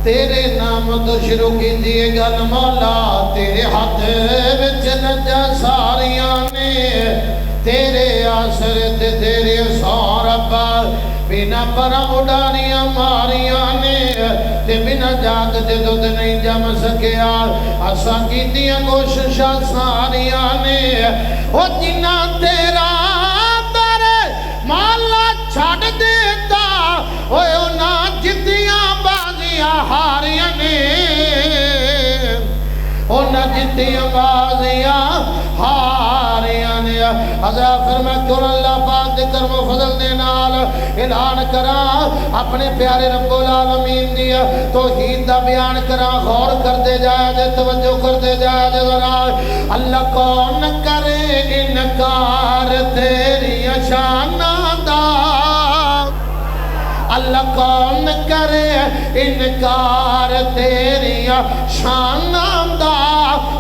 تیرے نام تو شروع کی دیئے گل مولا تیرے ہاتھ وچ نجا ساریاں نے تیرے آسر تے تیرے سوربا بنا پرا اڈاریاں ماریاں نے تے بنا جاگ تے دودھ نہیں جم سکیا اساں کیتیاں کوششاں ساریاں نے او جنہ تیرا در مولا چھڑ دیتا اوے انہاں جتیاں بازیاں ہاریاں نے انہاں جتیاں بازیاں ہاریاں نے حضرت فرمائے کیوں اللہ پاک دے کرم و فضل دے نال اعلان کراں اپنے پیارے رب العالمین دی توحید دا بیان کراں غور کردے جائے جے توجہ کردے جائے جے ذرا اللہ کون کرے انکار تیری شاناں دا اللہ کون کرے انکار تیری شاناں دا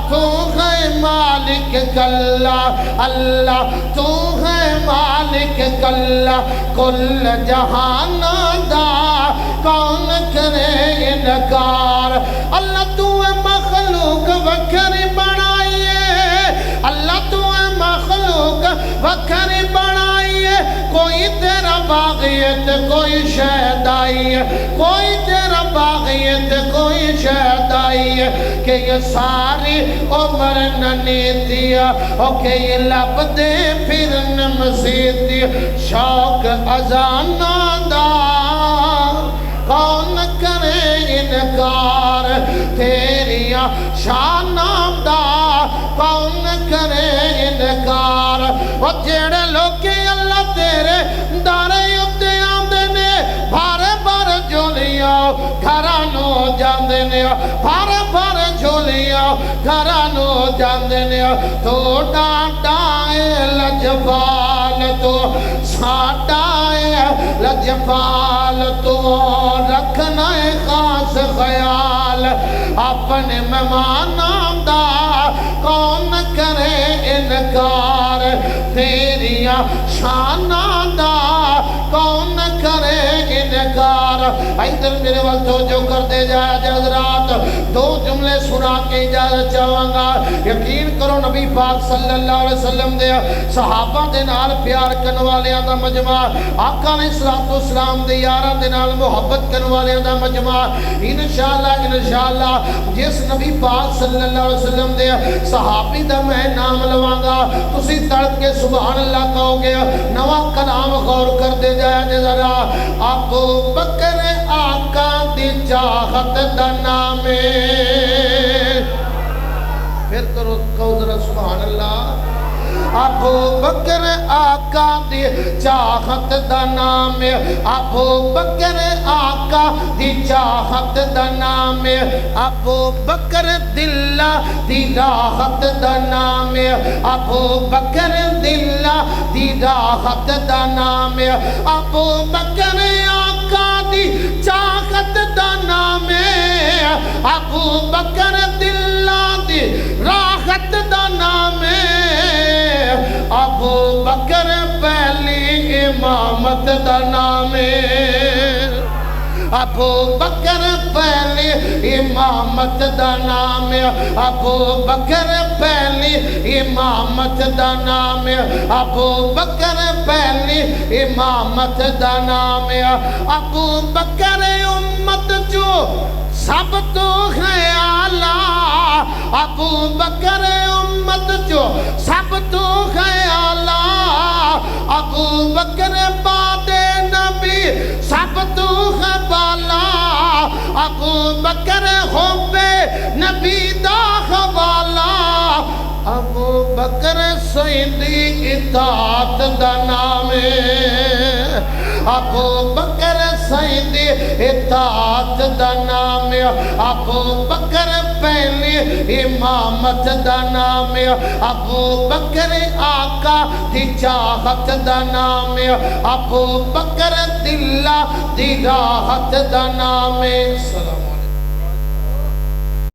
تو ہے مالک کلا اللہ تو ہے مالک کلا کل جہان دا کون کرے انکار اللہ تو ہے مخلوق وکھری بنائیے اللہ تو ہے مخلوق وکھری بنائیے کوئی تیرا باغیت کوئی شہدائی کوئی تیرا باغیت کوئی شہدائی کہ یہ ساری عمر ننیتیا اور کہ یہ لب دے پھر مزیدی شوق ازانا دا کون کرے انکار تیری شاناں دا کون کرے انکار اور جیڑے لوگ اللہ تیرے دارے اتے آندے نے بھارے بھارے جھولیاں گھرانو جاندے نے بھارے بھارے جھولیاں گھرانو جاندے نے تو ڈانٹائے لجبال تو ساٹائے لجبال تو رکھنا خاص خیال اپنے مہماناں دا کون کرے انکار تیریاں شاناں دا کون کرے انکار ادھر میرے وقت جو کرتے جائے حضرات دو جملے سنا کے اجازت چاہوں گا یقین کرو نبی پاک صلی اللہ علیہ وسلم دے صحابہ دے نال پیار کرنے والیاں دا مجمع آقا علیہ السلام دے یاراں دے نال محبت کرنے والیاں دا مجمع انشاءاللہ جس نبی پاک صلی اللہ علیہ وسلم دے صحابی دا میں نام لواں گا تسی تڑپ کے سبحان اللہ کہو گے نواں کلام غور کر دے جائے ذرا ابو بکر آقا دی چاہت دا نام پھر کہو ذرا سبحان اللہ ابو بکر آقا دی چاہت دا نام ابو بکر آقا دی چاہت دا نام ابو بکر دلہ دی راحت دا نام ابو بکر دلہ دی راحت دا نام ابو بکر آقا دی چاہت دا نام ابو بکر دلہ دی راحت دا نام ابو بکر پہلی امامت دا نام ابو بکر پہلی امامت دا نام ابو بکر پہلی امامت دا نام ابو بکر پہلی امامت دا نام ابو بکر امت جو سب تو خیالہ ابو بکر امت جو سب تو خیالہ ابو بکر بعد نبی سب تو خبالہ ابو بکر حب نبی دا خبالہ ابو بکر سیدی اطاعت دا نام ابو بکر سیدی اطاعت دا نام ابو بکر پہلی امامت دا نام ابو بکر آقا دی چاہت دا نام ابو بکر دلہ دی راحت دا نام سلام